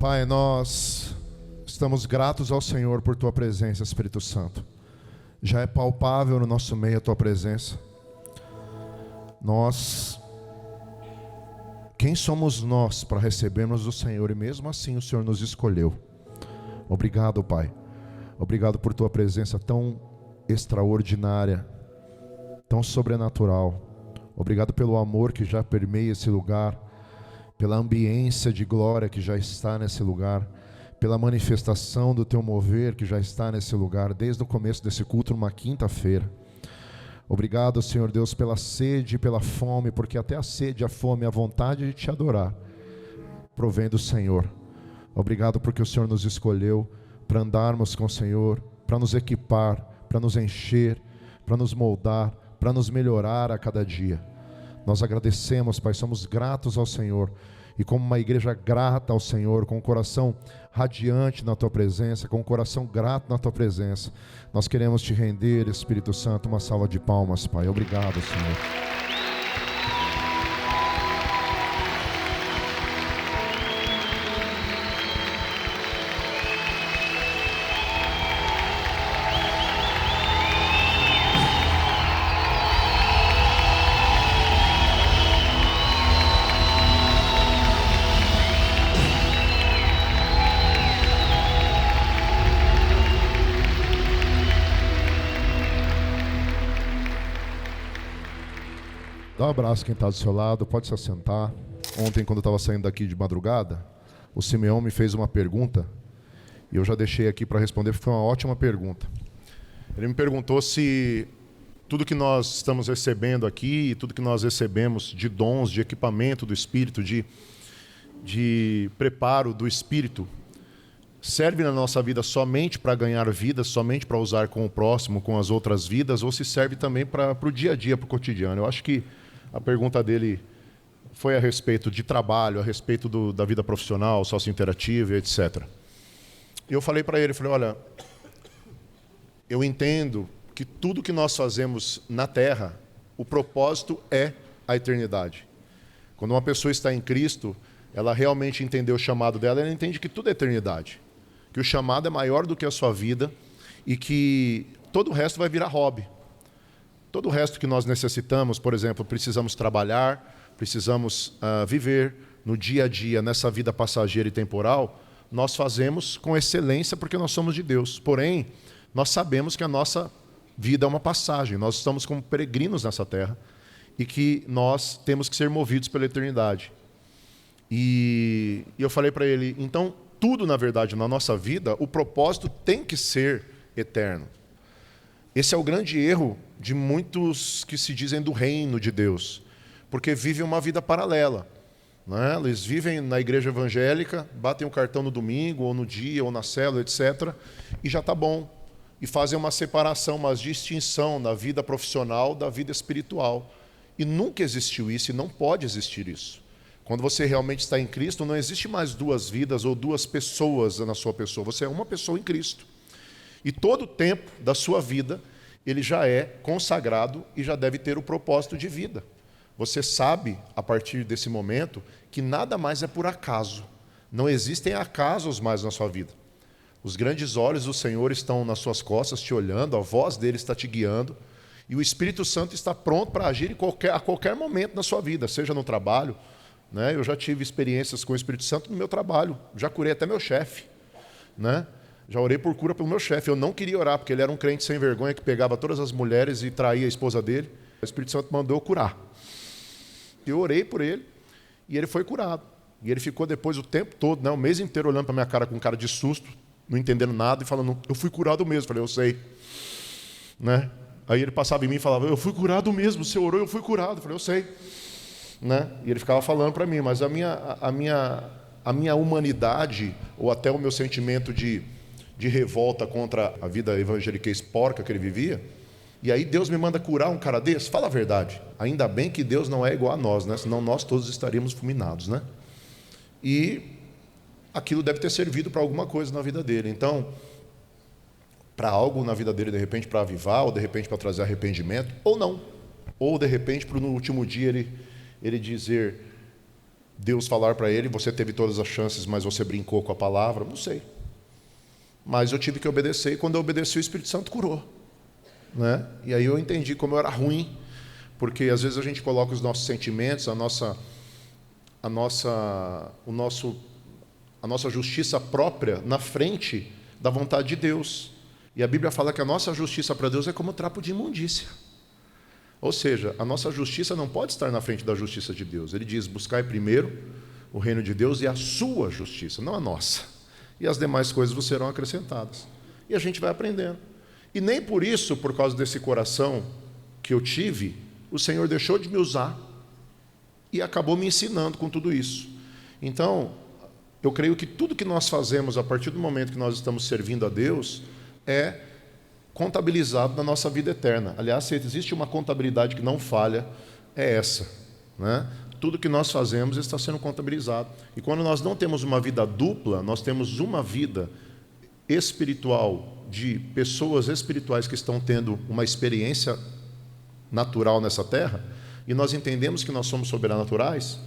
Pai, nós estamos gratos ao Senhor por Tua presença, Espírito Santo. Já é palpável no nosso meio a Tua presença. Quem somos nós para recebermos o Senhor? E mesmo assim o Senhor nos escolheu. Obrigado, Pai. Obrigado por Tua presença tão extraordinária, tão sobrenatural. Obrigado pelo amor que já permeia esse lugar, pela ambiência de glória que já está nesse lugar, pela manifestação do Teu mover que já está nesse lugar, desde o começo desse culto, numa quinta-feira. Obrigado, Senhor Deus, pela sede e pela fome, porque até a sede, a fome, a vontade de Te adorar provém do Senhor. Obrigado porque o Senhor nos escolheu para andarmos com o Senhor, para nos equipar, para nos encher, para nos moldar, para nos melhorar a cada dia. Nós agradecemos, Pai, somos gratos ao Senhor. E como uma igreja grata ao Senhor, com o coração radiante na Tua presença, com o coração grato na Tua presença, nós queremos Te render, Espírito Santo, uma salva de palmas, Pai. Obrigado, Senhor. Dá um abraço quem está do seu lado, pode se assentar. Ontem, quando eu estava saindo daqui de madrugada, o Simeão me fez uma pergunta, e eu já deixei aqui para responder, porque foi uma ótima pergunta. Ele me perguntou se tudo que nós estamos recebendo aqui, tudo que nós recebemos de dons, de equipamento do Espírito, de preparo do Espírito, serve na nossa vida somente para ganhar vida, somente para usar com o próximo, com as outras vidas, ou se serve também para o dia a dia, para o cotidiano. Eu acho que a pergunta dele foi a respeito de trabalho, a respeito da vida profissional, sócio-interativa, etc. E eu falei para ele, olha, eu entendo que tudo que nós fazemos na Terra, o propósito é a eternidade. Quando uma pessoa está em Cristo, ela realmente entendeu o chamado dela, ela entende que tudo é eternidade. Que o chamado é maior do que a sua vida e que todo o resto vai virar hobby. Todo o resto que nós necessitamos, por exemplo, precisamos trabalhar, precisamos viver no dia a dia, nessa vida passageira e temporal, nós fazemos com excelência porque nós somos de Deus. Porém, nós sabemos que a nossa vida é uma passagem, nós estamos como peregrinos nessa terra e que nós temos que ser movidos pela eternidade. E eu falei para ele, então, tudo, na verdade, na nossa vida, o propósito tem que ser eterno. Esse é o grande erro de muitos que se dizem do reino de Deus, porque vivem uma vida paralela, né? Eles vivem na igreja evangélica, batem o cartão no domingo, ou no dia, ou na célula, etc., e já está bom. E fazem uma separação, uma distinção da vida profissional da vida espiritual. E nunca existiu isso, e não pode existir isso. Quando você realmente está em Cristo, não existe mais duas vidas ou duas pessoas na sua pessoa. Você é uma pessoa em Cristo. E todo o tempo da sua vida, ele já é consagrado e já deve ter o propósito de vida. Você sabe, a partir desse momento, que nada mais é por acaso. Não existem acasos mais na sua vida. Os grandes olhos do Senhor estão nas suas costas, te olhando, a voz dele está te guiando, e o Espírito Santo está pronto para agir a qualquer momento na sua vida, seja no trabalho, né? Eu já tive experiências com o Espírito Santo no meu trabalho, já curei até meu chefe, né? Já orei por cura pelo meu chefe. Eu não queria orar, porque ele era um crente sem vergonha que pegava todas as mulheres e traía a esposa dele. O Espírito Santo mandou eu curar. Eu orei por ele e ele foi curado. E ele ficou depois o tempo todo, né, o mês inteiro, olhando para minha cara com cara de susto, não entendendo nada e falando, eu fui curado mesmo. Eu falei, eu sei. Né? Aí ele passava em mim e falava, eu fui curado mesmo, você orou, eu fui curado. Eu falei, eu sei. Né? E ele ficava falando para mim, mas a minha humanidade, ou até o meu sentimento de revolta contra a vida evangeliquez porca que ele vivia, e aí Deus me manda curar um cara desse? Fala a verdade. Ainda bem que Deus não é igual a nós, né? Senão nós todos estaríamos fulminados, né? E aquilo deve ter servido para alguma coisa na vida dele. Então, para algo na vida dele, de repente para avivar, ou de repente para trazer arrependimento, ou não. Ou de repente para no último dia ele dizer, Deus falar para ele, você teve todas as chances, mas você brincou com a palavra, não sei. Mas eu tive que obedecer, e quando eu obedeci, o Espírito Santo curou, né? E aí eu entendi como eu era ruim, porque às vezes a gente coloca os nossos sentimentos, a nossa justiça própria na frente da vontade de Deus. E a Bíblia fala que a nossa justiça para Deus é como trapo de imundícia. Ou seja, a nossa justiça não pode estar na frente da justiça de Deus. Ele diz, buscai primeiro o reino de Deus e a sua justiça, não a nossa. E as demais coisas vos serão acrescentadas. E a gente vai aprendendo. E nem por isso, por causa desse coração que eu tive, o Senhor deixou de me usar e acabou me ensinando com tudo isso. Então, eu creio que tudo que nós fazemos a partir do momento que nós estamos servindo a Deus é contabilizado na nossa vida eterna. Aliás, se existe uma contabilidade que não falha, é essa, né? Tudo que nós fazemos está sendo contabilizado. E quando nós não temos uma vida dupla, nós temos uma vida espiritual, de pessoas espirituais que estão tendo uma experiência natural nessa terra, e nós entendemos que nós somos sobrenaturais,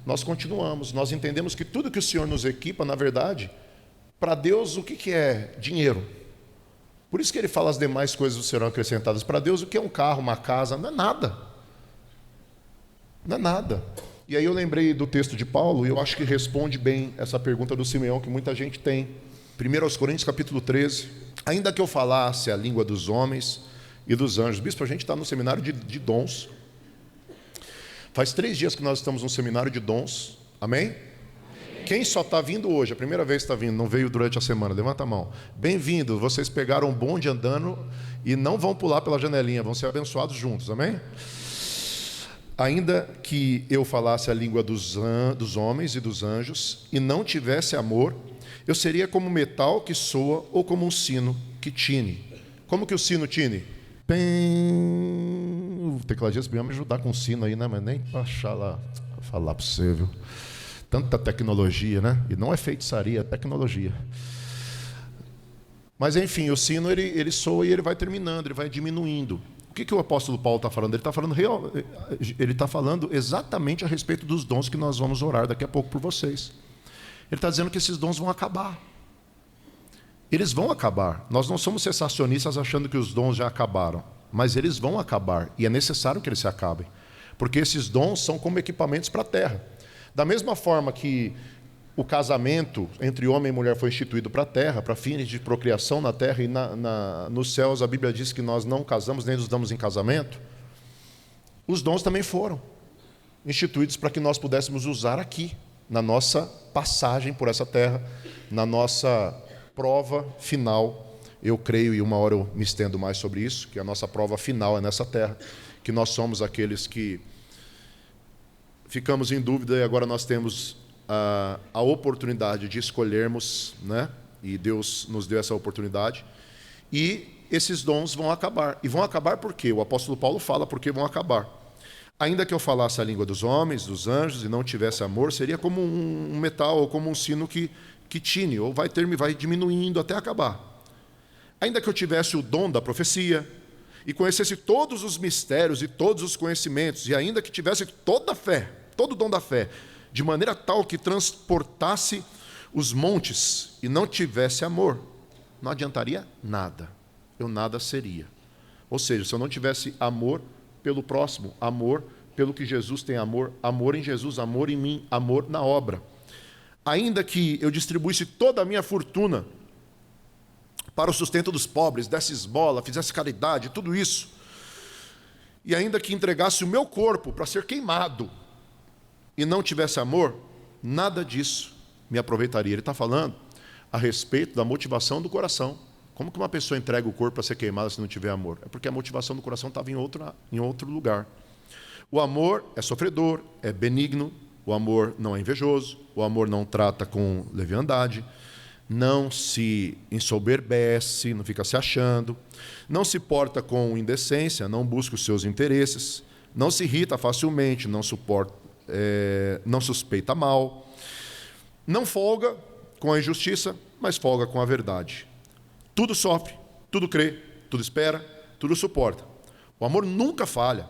nós continuamos, nós entendemos que tudo que o Senhor nos equipa, na verdade, para Deus, o que é dinheiro? Por isso que ele fala as demais coisas serão acrescentadas. Para Deus, o que é um carro, uma casa? Não é nada. Não é nada. E aí eu lembrei do texto de Paulo, e eu acho que responde bem essa pergunta do Simeão, que muita gente tem. 1 Coríntios capítulo 13. Ainda que eu falasse a língua dos homens e dos anjos. Bispo, a gente está no seminário de dons. Faz 3 dias que nós estamos no seminário de dons. Amém? Quem só está vindo hoje, a primeira vez que está vindo, não veio durante a semana, levanta a mão. Bem-vindo, vocês pegaram um bonde andando e não vão pular pela janelinha, vão ser abençoados juntos, amém? Ainda que eu falasse a língua dos homens e dos anjos e não tivesse amor, eu seria como metal que soa ou como um sino que tine. Como que o sino tine? Pem... O tecladista podia me ajudar com o sino aí, né? Mas nem para achar lá, falar para você, viu? Tanta tecnologia, né? E não é feitiçaria, é tecnologia. Mas enfim, o sino ele soa e ele vai terminando, ele vai diminuindo. O que o apóstolo Paulo está falando? Ele está falando exatamente a respeito dos dons que nós vamos orar daqui a pouco por vocês. Ele está dizendo que esses dons vão acabar. Eles vão acabar. Nós não somos cessacionistas achando que os dons já acabaram, mas eles vão acabar e é necessário que eles se acabem, porque esses dons são como equipamentos para a terra. Da mesma forma que o casamento entre homem e mulher foi instituído para a terra, para fins de procriação na terra, e nos céus a Bíblia diz que nós não casamos nem nos damos em casamento, os dons também foram instituídos para que nós pudéssemos usar aqui, na nossa passagem por essa terra, na nossa prova final. Eu creio, e uma hora eu me estendo mais sobre isso, que a nossa prova final é nessa terra, que nós somos aqueles que ficamos em dúvida e agora nós temos a oportunidade de escolhermos, né? E Deus nos deu essa oportunidade. E esses dons vão acabar. E vão acabar por quê? O apóstolo Paulo fala porque vão acabar. Ainda que eu falasse a língua dos homens, dos anjos, e não tivesse amor, seria como um metal ou como um sino que tine, ou vai diminuindo até acabar. Ainda que eu tivesse o dom da profecia, e conhecesse todos os mistérios e todos os conhecimentos, e ainda que tivesse toda a fé, todo o dom da fé, de maneira tal que transportasse os montes e não tivesse amor, não adiantaria nada, eu nada seria. Ou seja, se eu não tivesse amor pelo próximo, amor pelo que Jesus tem, amor em Jesus, amor em mim, amor na obra. Ainda que eu distribuísse toda a minha fortuna para o sustento dos pobres, desse esmola, fizesse caridade, tudo isso, e ainda que entregasse o meu corpo para ser queimado e não tivesse amor, nada disso me aproveitaria. Ele está falando a respeito da motivação do coração. Como que uma pessoa entrega o corpo para ser queimada se não tiver amor? É porque a motivação do coração estava em outro lugar. O amor é sofredor, é benigno, o amor não é invejoso, o amor não trata com leviandade, não se ensoberbece, não fica se achando, não se porta com indecência, não busca os seus interesses, não se irrita facilmente, não suspeita mal, não folga com a injustiça, mas folga com a verdade. Tudo sofre, tudo crê, tudo espera, tudo suporta. O amor nunca falha,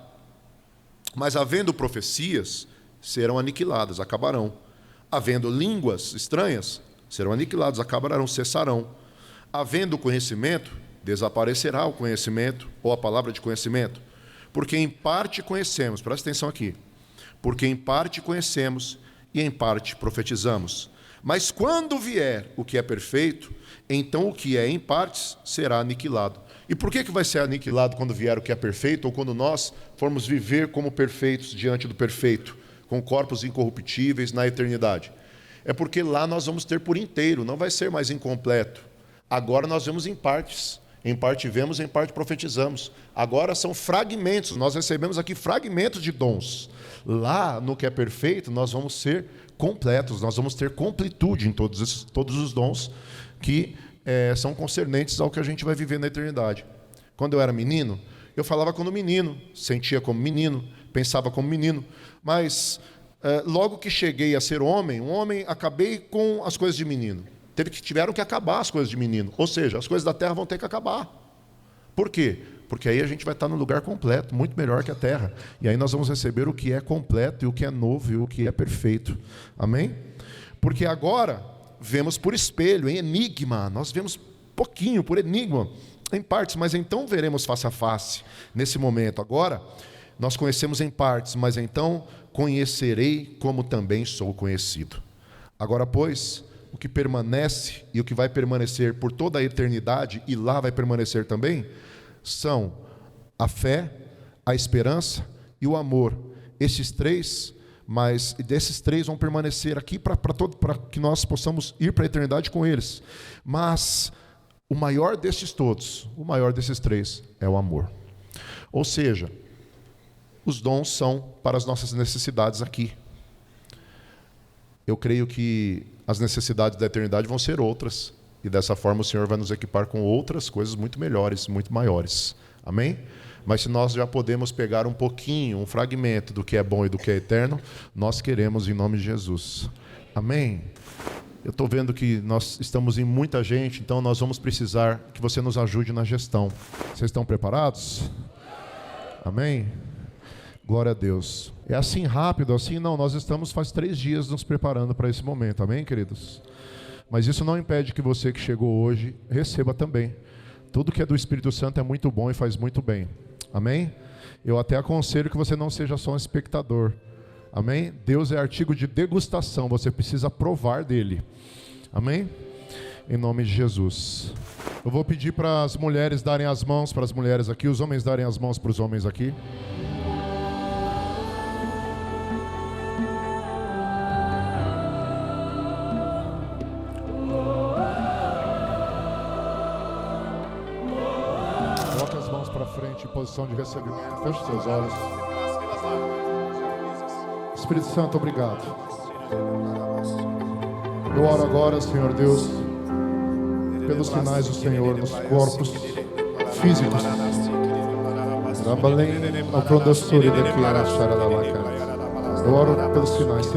mas havendo profecias, serão aniquiladas, acabarão. Havendo línguas estranhas, serão aniquiladas, acabarão, cessarão. Havendo conhecimento, desaparecerá o conhecimento, ou a palavra de conhecimento. Porque em parte conhecemos, presta atenção aqui, porque em parte conhecemos e em parte profetizamos. Mas quando vier o que é perfeito, então o que é em partes será aniquilado. E por que vai ser aniquilado quando vier o que é perfeito, ou quando nós formos viver como perfeitos diante do perfeito, com corpos incorruptíveis na eternidade? É porque lá nós vamos ter por inteiro, não vai ser mais incompleto. Agora nós vemos em partes. Em parte vemos, em parte profetizamos. Agora são fragmentos, nós recebemos aqui fragmentos de dons. Lá, no que é perfeito, nós vamos ser completos, nós vamos ter completude em todos os dons que são concernentes ao que a gente vai viver na eternidade. Quando eu era menino, eu falava como menino, sentia como menino, pensava como menino, mas logo que cheguei a ser homem, acabei com as coisas de menino. Tiveram que acabar as coisas de menino, ou seja, as coisas da terra vão ter que acabar. Por quê? Porque aí a gente vai estar num lugar completo, muito melhor que a terra. E aí nós vamos receber o que é completo, e o que é novo, e o que é perfeito. Amém? Porque agora vemos por espelho, em enigma. Nós vemos pouquinho, por enigma, em partes, mas então veremos face a face, nesse momento. Agora, nós conhecemos em partes, mas então conhecerei como também sou conhecido. Agora, pois, o que permanece e o que vai permanecer por toda a eternidade, e lá vai permanecer também, são a fé, a esperança e o amor. Esses três, mas desses três vão permanecer aqui para que nós possamos ir para a eternidade com eles. Mas o maior desses todos, o maior desses três, é o amor. Ou seja, os dons são para as nossas necessidades aqui. Eu creio que as necessidades da eternidade vão ser outras. E dessa forma o Senhor vai nos equipar com outras coisas muito melhores, muito maiores. Amém? Mas se nós já podemos pegar um pouquinho, um fragmento do que é bom e do que é eterno, nós queremos em nome de Jesus. Amém? Eu estou vendo que nós estamos em muita gente, então nós vamos precisar que você nos ajude na gestão. Vocês estão preparados? Amém? Glória a Deus. É assim rápido, assim não, nós estamos faz 3 dias nos preparando para esse momento, amém, queridos? Mas isso não impede que você que chegou hoje receba também. Tudo que é do Espírito Santo é muito bom e faz muito bem, amém? Eu até aconselho que você não seja só um espectador, amém? Deus é artigo de degustação, você precisa provar dele, amém? Em nome de Jesus. Eu vou pedir para as mulheres darem as mãos para as mulheres aqui, os homens darem as mãos para os homens aqui. Em posição de recebimento, feche seus olhos. Espírito Santo, obrigado. Eu oro agora, Senhor Deus, pelos sinais do Senhor nos corpos físicos. Eu oro pelos sinais.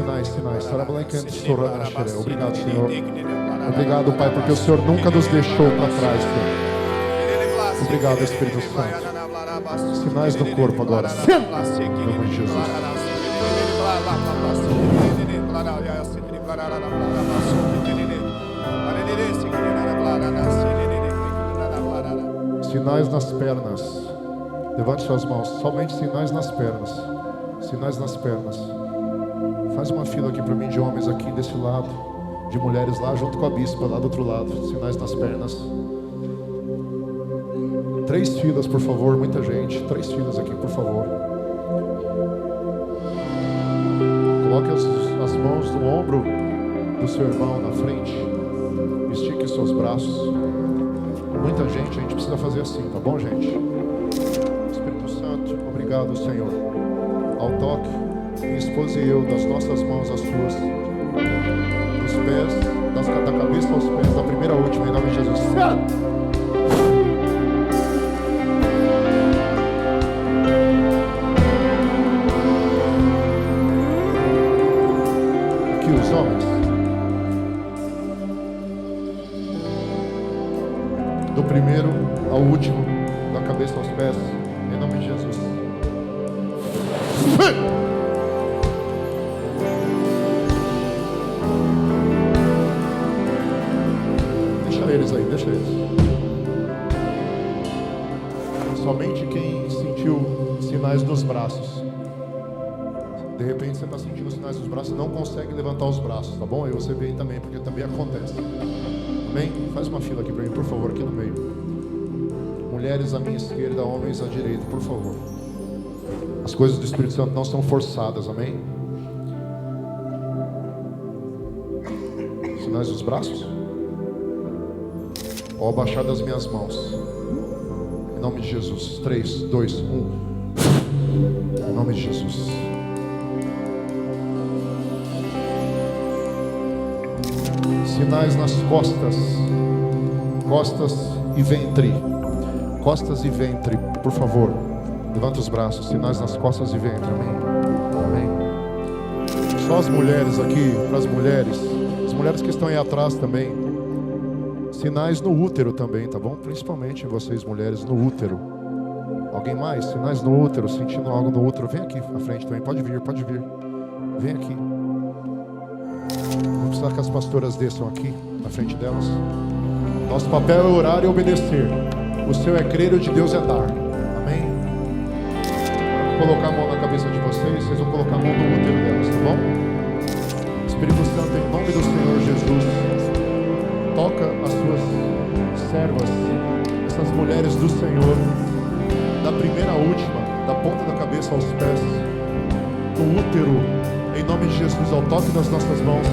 Obrigado, Senhor. Obrigado, Pai, porque o Senhor nunca nos deixou para trás, Senhor. Obrigado, Espírito Santo. Sinais do corpo agora. Em nome de Jesus. Sinais nas pernas. Levante suas mãos. Somente sinais nas pernas. Sinais nas pernas. Faz uma fila aqui para mim de homens aqui desse lado, de mulheres lá junto com a bispa lá do outro lado. Sinais nas pernas. 3 filas, por favor, muita gente. 3 filas aqui, por favor. Coloque as mãos no ombro do seu irmão na frente. Estique os seus braços. Muita gente, a gente precisa fazer assim, tá bom, gente? Espírito Santo, obrigado, Senhor. Ao toque, minha esposa e eu, das nossas mãos às suas, dos pés, da cabeça aos pés, da primeira à última, em nome de Jesus. Do primeiro ao último, da cabeça aos pés, em nome de Jesus. De repente você está sentindo os sinais dos braços e não consegue levantar os braços, tá bom? Aí você vem também, porque também acontece. Amém? Faz uma fila aqui para mim, por favor, aqui no meio. Mulheres à minha esquerda, homens à direita, por favor. As coisas do Espírito Santo não são forçadas, amém? Sinais dos braços? Ó, abaixar das minhas mãos. Em nome de Jesus. 3, 2, 1. Em nome de Jesus. Sinais nas costas. Costas e ventre. Costas e ventre, por favor. Levanta os braços. Sinais nas costas e ventre. Amém. Amém. Só as mulheres aqui, para as mulheres. As mulheres que estão aí atrás também. Sinais no útero também, tá bom? Principalmente vocês mulheres no útero. Alguém mais? Sinais no útero, sentindo algo no útero. Vem aqui à frente também. Pode vir, pode vir. Vem aqui. Vou precisar que as pastoras desçam aqui, na frente delas. Nosso papel é orar e obedecer. O seu é crer e o de Deus é dar. Amém? Vou colocar a mão na cabeça de vocês. Vocês vão colocar a mão no útero delas, tá bom? Espírito Santo, em nome do Senhor Jesus, toca as suas servas, essas mulheres do Senhor, da primeira à última, da ponta da cabeça aos pés, no útero, em nome de Jesus, ao toque das nossas mãos.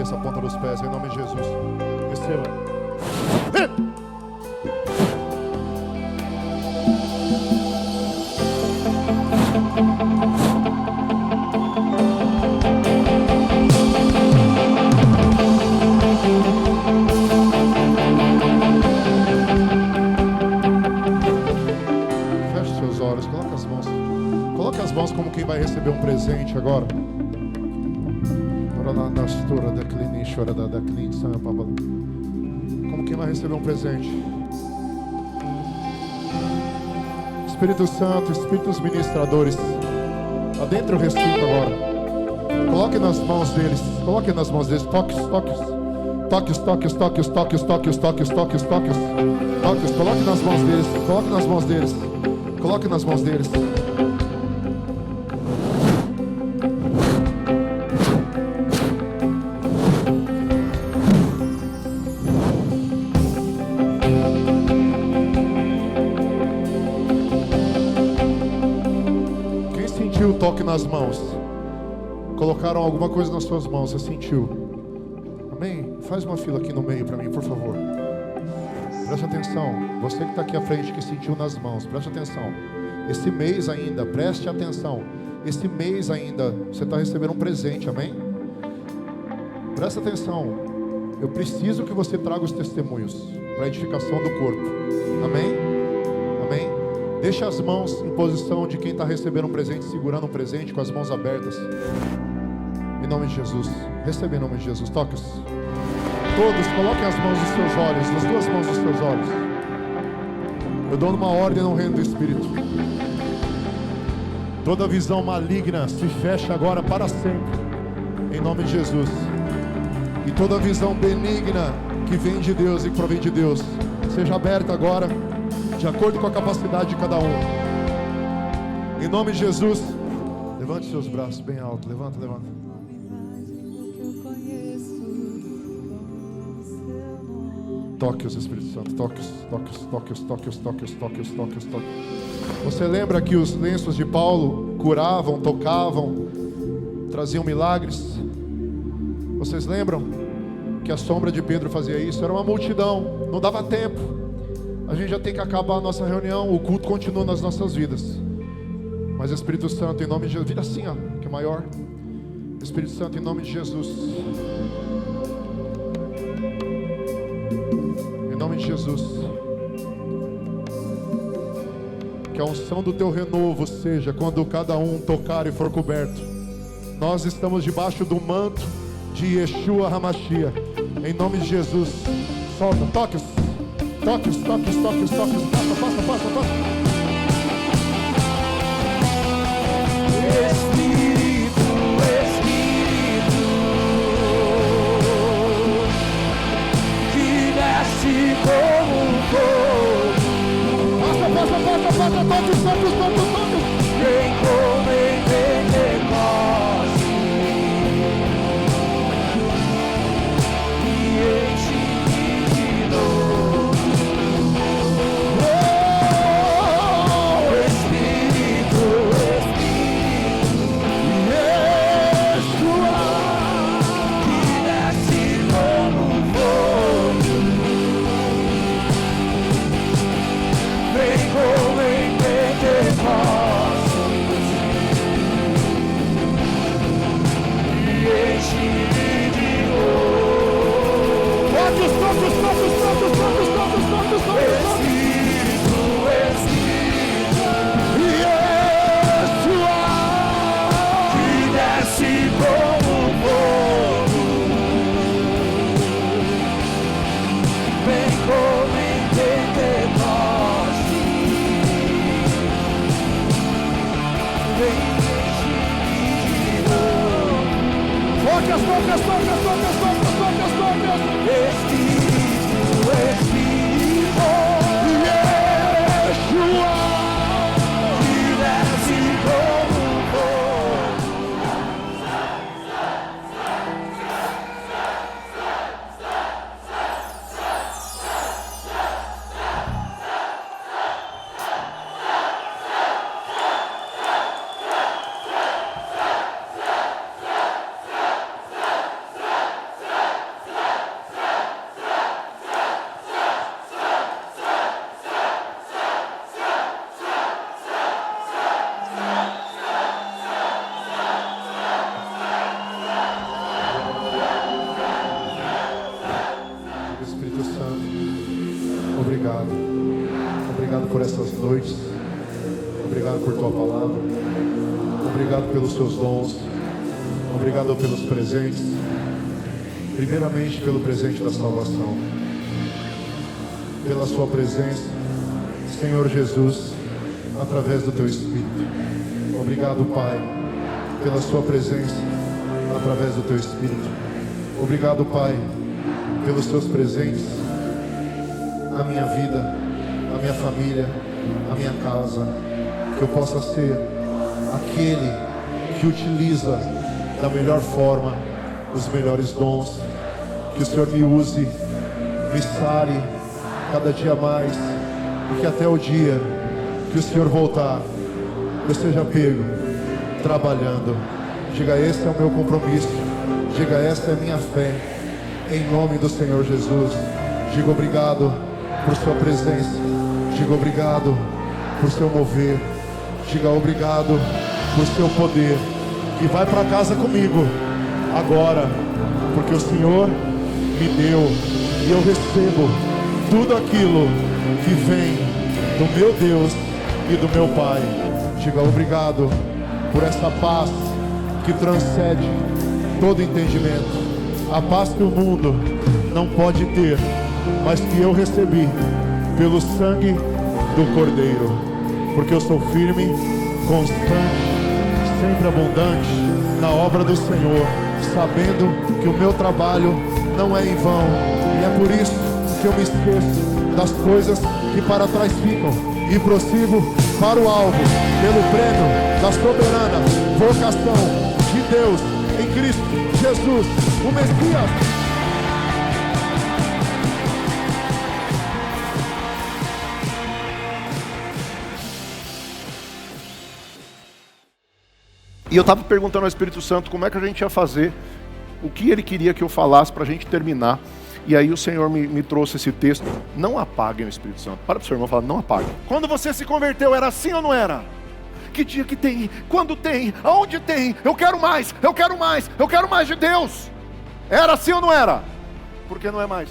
A ponta dos pés, em nome de Jesus. Receba. Feche seus olhos, coloque as mãos. Coloque as mãos como quem vai receber um presente agora. Como quem vai receber um presente. Espírito Santo, Espíritos ministradores, adentre o recinto agora. Coloque nas mãos deles. Coloque nas mãos deles. Toques, toques. Toques, toques, toques, toques, toques, toques, toques, toques. Toques. Coloque nas mãos deles. Coloque nas mãos deles. Coloque nas mãos deles. Toque nas mãos. Colocaram alguma coisa nas suas mãos. Você sentiu? Amém? Faz uma fila aqui no meio para mim, por favor. Preste atenção. Você que está aqui à frente, que sentiu nas mãos, preste atenção. Esse mês ainda, preste atenção. Esse mês ainda, você está recebendo um presente, amém? Preste atenção. Eu preciso que você traga os testemunhos para a edificação do corpo. Amém? Amém? Deixe as mãos em posição de quem está recebendo um presente, segurando um presente com as mãos abertas. Em nome de Jesus. Receba em nome de Jesus. Toque-os. Todos, coloquem as mãos dos seus olhos, as duas mãos dos seus olhos. Eu dou uma ordem no reino do Espírito. Toda visão maligna se fecha agora para sempre. Em nome de Jesus. E toda visão benigna que vem de Deus e que provém de Deus, seja aberta agora, de acordo com a capacidade de cada um. Em nome de Jesus. Levante seus braços bem alto. Levanta, levanta. Toque-os, Espírito Santo. Toque-os, toque-os, toque-os, toque-os, toque-os, toque-os, toque-os, toque-os. Você lembra que os lenços de Paulo curavam, tocavam, traziam milagres? Vocês lembram que a sombra de Pedro fazia isso? Era uma multidão, não dava tempo. A gente já tem que acabar a nossa reunião. O culto continua nas nossas vidas. Mas Espírito Santo, em nome de Jesus, vira assim, ó, que é maior. Espírito Santo, em nome de Jesus. Em nome de Jesus. Que a unção do teu renovo seja quando cada um tocar e for coberto. Nós estamos debaixo do manto de Yeshua HaMashiach. Em nome de Jesus. Solta, toques. Toques. Passa. Espírito, que desce como um fogo. Passa, toques. Vem como em Pentecoste e enche-me de novo. Espírito, Yeshua, que desce como um fogo. Vem como em Pentecoste. Obrigado por essas noites. Obrigado por tua palavra. Obrigado pelos teus dons. Obrigado pelos presentes. Primeiramente pelo presente da salvação. Pela sua presença, Senhor Jesus, através do teu Espírito. Obrigado, Pai, pela sua presença através do teu Espírito. Obrigado, Pai, pelos teus presentes na minha vida, na minha família, na minha casa. Que eu possa ser aquele que utiliza da melhor forma os melhores dons. Que o Senhor me use, me sare cada dia mais, e que até o dia que o Senhor voltar, eu seja pego trabalhando. Diga: esse é o meu compromisso. Diga: esta é a minha fé. Em nome do Senhor Jesus. Diga obrigado por sua presença. Diga obrigado por seu mover. Diga obrigado por seu poder. E vai para casa comigo agora, porque o Senhor me deu e eu recebo tudo aquilo que vem do meu Deus e do meu Pai. Diga obrigado por essa paz que transcende todo entendimento. A paz que o mundo não pode ter, mas que eu recebi pelo sangue do Cordeiro. Porque eu sou firme, constante, sempre abundante na obra do Senhor, sabendo que o meu trabalho não é em vão. E é por isso que eu me esqueço das coisas que para trás ficam e prossigo para o alvo, pelo prêmio da soberana vocação de Deus em Cristo Jesus, o Messias. E eu estava perguntando ao Espírito Santo como é que a gente ia fazer, o que ele queria que eu falasse para a gente terminar. E aí o Senhor me trouxe esse texto. Não apaguem o Espírito Santo. Para o seu irmão e fala: não apaguem. Quando você se converteu, era assim ou não era? Que dia que tem? Quando tem? Aonde tem? Eu quero mais, eu quero mais, eu quero mais de Deus. Era assim ou não era? Porque não é mais.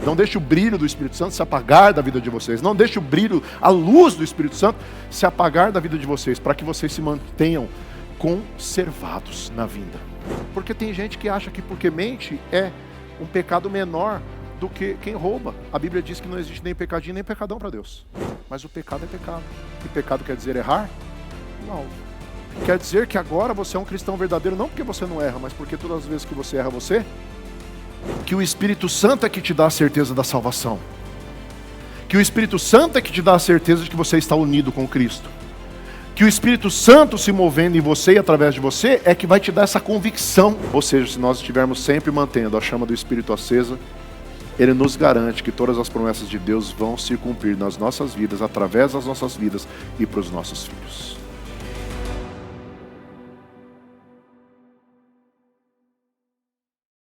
Não deixe o brilho do Espírito Santo se apagar da vida de vocês. Não deixe o brilho, a luz do Espírito Santo se apagar da vida de vocês, para que vocês se mantenham conservados na vinda. Porque tem gente que acha que porque mente é um pecado menor do que quem rouba. A Bíblia diz que não existe nem pecadinho nem pecadão para Deus. Mas o pecado é pecado. E pecado quer dizer errar? Não. Quer dizer que agora você é um cristão verdadeiro, não porque você não erra, mas porque todas as vezes que você erra, que o Espírito Santo é que te dá a certeza da salvação. Que o Espírito Santo é que te dá a certeza de que você está unido com Cristo. Que o Espírito Santo se movendo em você e através de você é que vai te dar essa convicção. Ou seja, se nós estivermos sempre mantendo a chama do Espírito acesa, Ele nos garante que todas as promessas de Deus vão se cumprir nas nossas vidas, através das nossas vidas e para os nossos filhos.